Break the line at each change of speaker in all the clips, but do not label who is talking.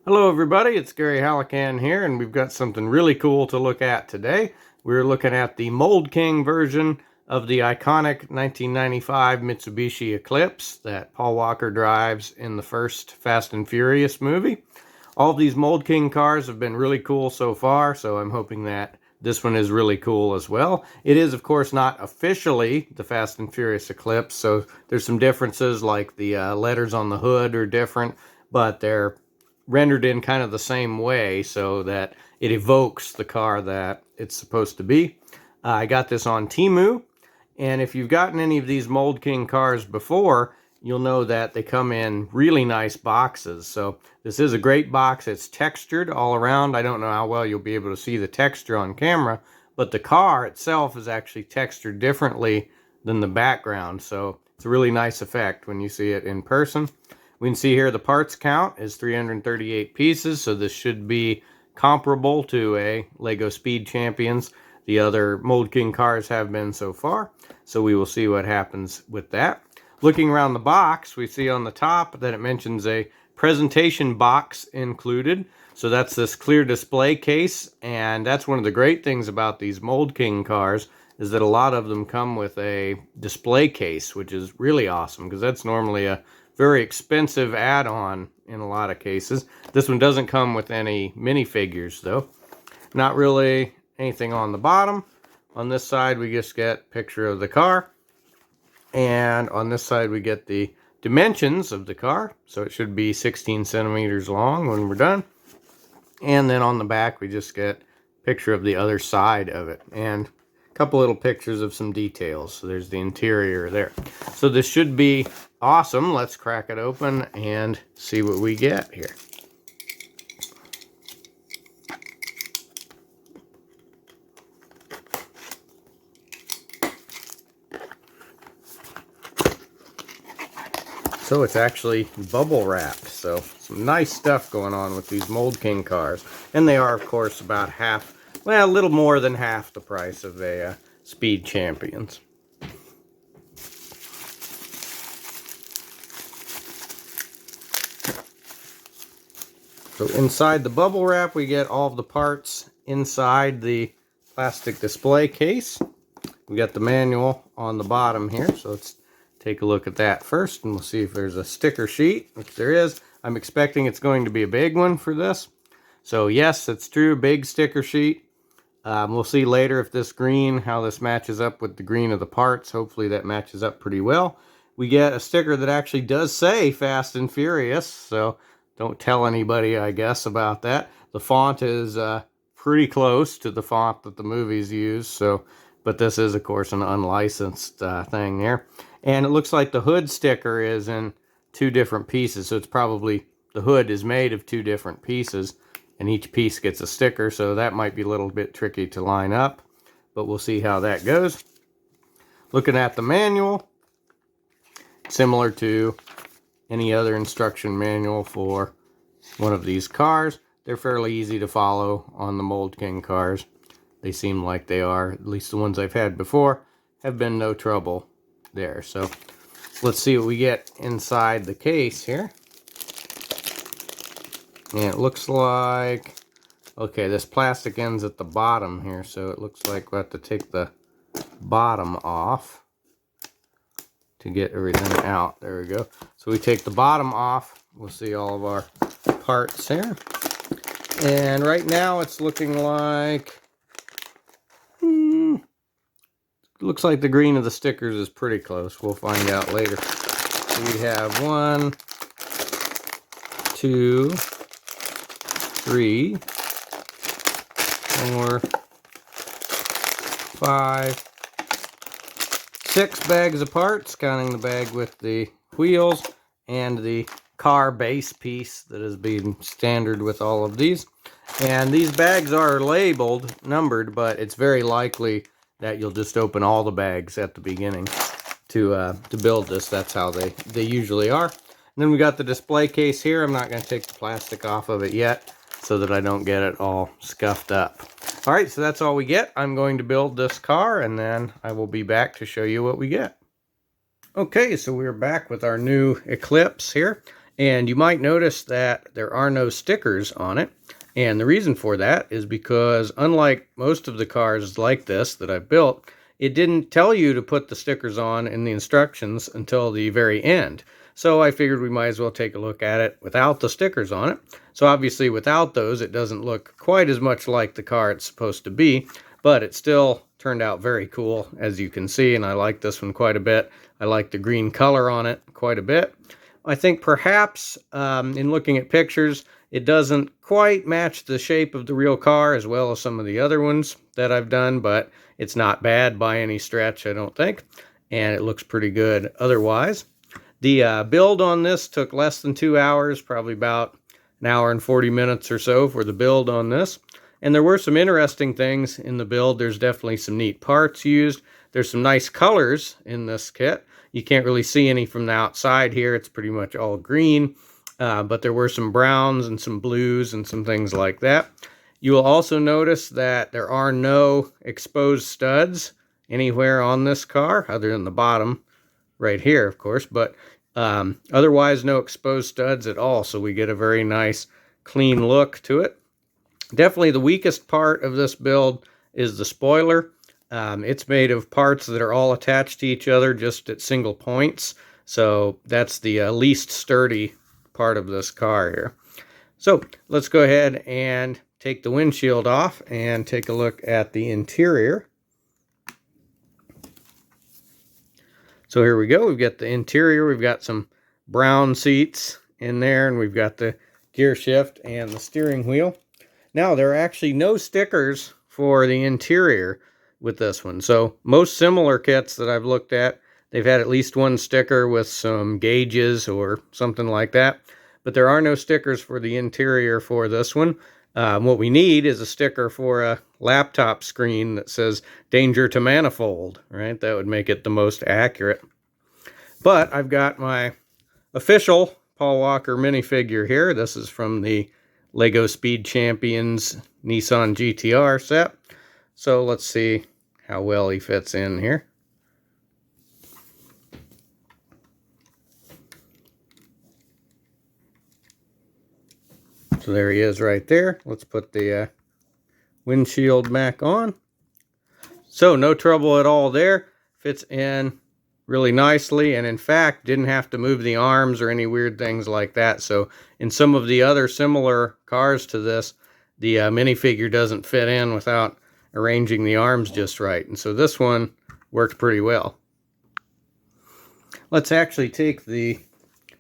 Hello everybody, it's Gary Hallican here, and we've got something really cool to look at today. We're looking at the Mould King version of the iconic 1995 Mitsubishi Eclipse that Paul Walker drives in the first Fast and Furious movie. All of these Mould King cars have been really cool so far, so I'm hoping that this one is really cool as well. It is, of course, not officially the Fast and Furious Eclipse, so there's some differences, like the letters on the hood are different, but they're rendered in kind of the same way so that it evokes the car that it's supposed to be. I got this on Temu, and if you've gotten any of these Mould King cars before, you'll know that they come in really nice boxes. So this is a great box. It's textured all around. I don't know how well you'll be able to see the texture on camera, but the car itself is actually textured differently than the background. So it's a really nice effect when you see it in person. We can see here the parts count is 338 pieces, so this should be comparable to a Lego Speed Champions. The other Mould King cars have been so far, so we will see what happens with that. Looking around the box, we see on the top that it mentions a presentation box included. So that's this clear display case, and that's one of the great things about these Mould King cars is that a lot of them come with a display case, which is really awesome because that's normally a very expensive add-on in a lot of cases. This one doesn't come with any minifigures though. Not really anything on the bottom. On this side we just get a picture of the car. And on this side we get the dimensions of the car. So it should be 16 centimeters long when we're done. And then on the back we just get a picture of the other side of it. And a couple little pictures of some details. So there's the interior there. So this should be awesome. Let's crack it open and see what we get here. So it's actually bubble wrapped. So some nice stuff going on with these Mould King cars. And they are, of course, about half, well, a little more than half the price of a Speed Champions. So inside the bubble wrap, we get all of the parts inside the plastic display case. We got the manual on the bottom here, so let's take a look at that first, and we'll see if there's a sticker sheet, which there is. I'm expecting it's going to be a big one for this. So yes, it's true, big sticker sheet. We'll see later if this green, how this matches up with the green of the parts. Hopefully that matches up pretty well. We get a sticker that actually does say Fast and Furious, so don't tell anybody, I guess, about that. The font is pretty close to the font that the movies use, so, but this is, of course, an unlicensed thing there. And it looks like the hood sticker is in two different pieces, so it's probably, the hood is made of two different pieces, and each piece gets a sticker, so that might be a little bit tricky to line up, but we'll see how that goes. Looking at the manual, similar to any other instruction manual for one of these cars. They're fairly easy to follow on the Mould King cars. They seem like they are, at least the ones I've had before, have been no trouble there. So let's see what we get inside the case here. And it looks like, okay, this plastic ends at the bottom here, so it looks like we'll have to take the bottom off to get everything out. There we go. So we take the bottom off. We'll see all of our parts here. And right now it's looking like, looks like the green of the stickers is pretty close. We'll find out later. So we have 1, 2, 3, 4, 5, 6 bags of parts, counting the bag with the wheels and the car base piece that has been standard with all of these. And these bags are labeled, numbered, but it's very likely that you'll just open all the bags at the beginning to build this. That's how they usually are. And then we got the display case here. I'm not going to take the plastic off of it yet so that I don't get it all scuffed up. All right, so that's all we get. I'm going to build this car, and then I will be back to show you what we get. Okay, so we're back with our new Eclipse here. And you might notice that there are no stickers on it. And the reason for that is because, unlike most of the cars like this that I've built, it didn't tell you to put the stickers on in the instructions until the very end. So I figured we might as well take a look at it without the stickers on it. So obviously without those, it doesn't look quite as much like the car it's supposed to be, but it still turned out very cool, as you can see, and I like this one quite a bit. I like the green color on it quite a bit. I think perhaps in looking at pictures, it doesn't quite match the shape of the real car as well as some of the other ones that I've done, but it's not bad by any stretch, I don't think, and it looks pretty good otherwise. The build on this took less than 2 hours, probably about an hour and 40 minutes or so for the build on this. And there were some interesting things in the build. There's definitely some neat parts used. There's some nice colors in this kit. You can't really see any from the outside here. It's pretty much all green, but there were some browns and some blues and some things like that. You will also notice that there are no exposed studs anywhere on this car, other than the bottom right here, of course, but otherwise no exposed studs at all, so we get a very nice clean look to it. Definitely the weakest part of this build is the spoiler. It's made of parts that are all attached to each other just at single points, so that's the least sturdy part of this car here. So let's go ahead and take the windshield off and take a look at the interior. So here we go. We've got the interior. We've got some brown seats in there, and we've got the gear shift and the steering wheel. Now, there are actually no stickers for the interior with this one. So most similar kits that I've looked at, they've had at least one sticker with some gauges or something like that. But there are no stickers for the interior for this one. What we need is a sticker for a laptop screen that says "Danger to Manifold," right? That would make it the most accurate. But I've got my official Paul Walker minifigure here. This is from the Lego Speed Champions Nissan GTR set. So let's see how well he fits in here. So there he is right there. Let's put the windshield back on. So no trouble at all there. Fits in really nicely, and in fact didn't have to move the arms or any weird things like that. So in some of the other similar cars to this, the minifigure doesn't fit in without arranging the arms just right. And so this one worked pretty well. Let's actually take the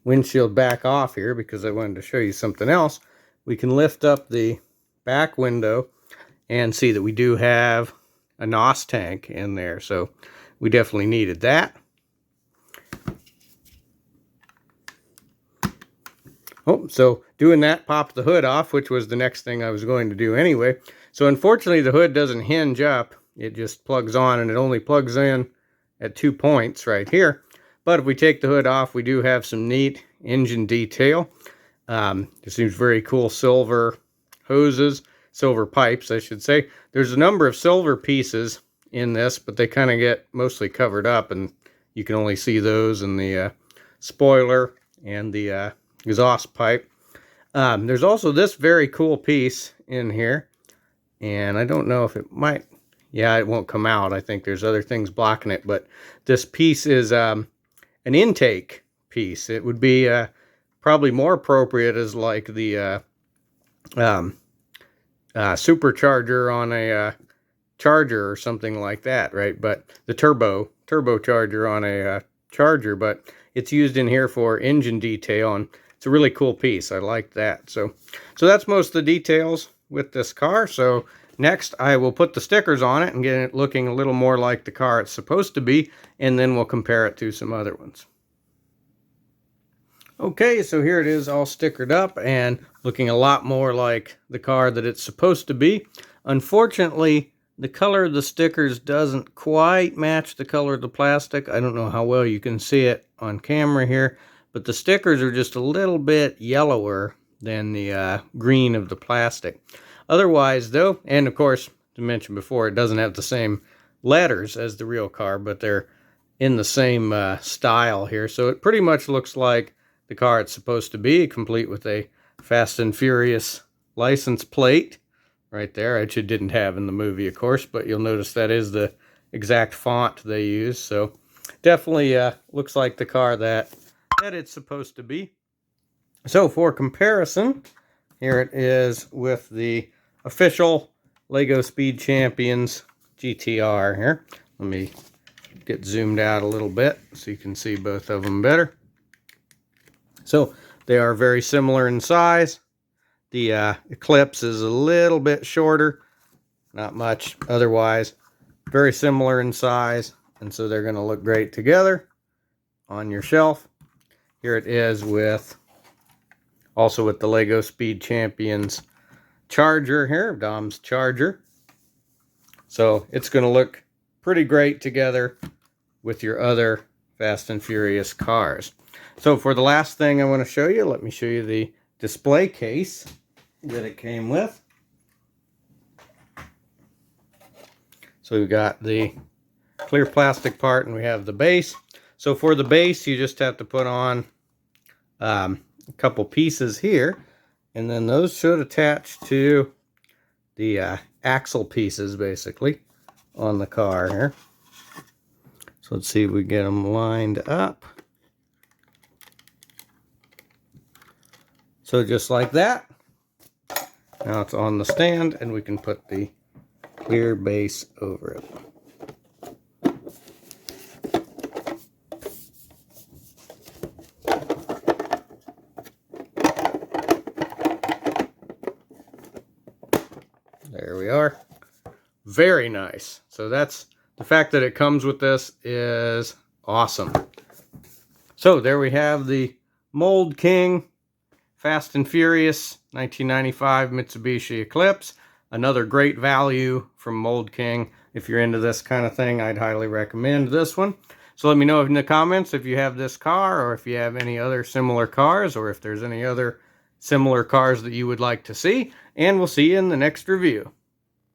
windshield back off here because I wanted to show you something else. We can lift up the back window and see that we do have a NOS tank in there. So we definitely needed that. Oh, so doing that popped the hood off, which was the next thing I was going to do anyway. So unfortunately the hood doesn't hinge up. It just plugs on, and it only plugs in at 2 points right here. But if we take the hood off, we do have some neat engine detail. It seems very cool silver hoses, silver pipes, I should say. There's a number of silver pieces in this, but they kind of get mostly covered up, and you can only see those in the spoiler and the exhaust pipe. There's also this very cool piece in here, and I don't know if it might, yeah, it won't come out. I think there's other things blocking it, but this piece is an intake piece. It would be probably more appropriate as like the supercharger on a charger or something like that, right? But the turbocharger on a charger, but it's used in here for engine detail, and it's a really cool piece. I like that. So that's most of the details with this car. So next I will put the stickers on it and get it looking a little more like the car it's supposed to be, and then we'll compare it to some other ones. Okay, so here it is all stickered up and looking a lot more like the car that it's supposed to be. Unfortunately, the color of the stickers doesn't quite match the color of the plastic. I don't know how well you can see it on camera here, but the stickers are just a little bit yellower than the green of the plastic. Otherwise, though, and of course, to mention before, it doesn't have the same letters as the real car, but they're in the same style here. So it pretty much looks like the car it's supposed to be, complete with a Fast and Furious license plate right there, which it didn't have in the movie, of course, but you'll notice that is the exact font they use. So definitely looks like the car that it's supposed to be. So for comparison, here it is with the official Lego Speed Champions GTR here. Let me get zoomed out a little bit so you can see both of them better. So they are very similar in size. The Eclipse is a little bit shorter, not much otherwise. Very similar in size, and so they're going to look great together on your shelf. Here it is also with the Lego Speed Champions Charger here, Dom's Charger. So it's going to look pretty great together with your other Fast and Furious cars. So for the last thing I want to show you, let me show you the display case that it came with. So we've got the clear plastic part and we have the base. So for the base, you just have to put on a couple pieces here, and then those should attach to the axle pieces basically on the car here. So let's see if we get them lined up. So just like that. Now it's on the stand and we can put the clear base over it. There we are. Very nice. So that's the fact that it comes with this is awesome. So there we have the Mould King Fast and Furious 1995 Mitsubishi Eclipse. Another great value from Mould King. If you're into this kind of thing, I'd highly recommend this one. So let me know in the comments if you have this car, or if you have any other similar cars, or if there's any other similar cars that you would like to see. And we'll see you in the next review.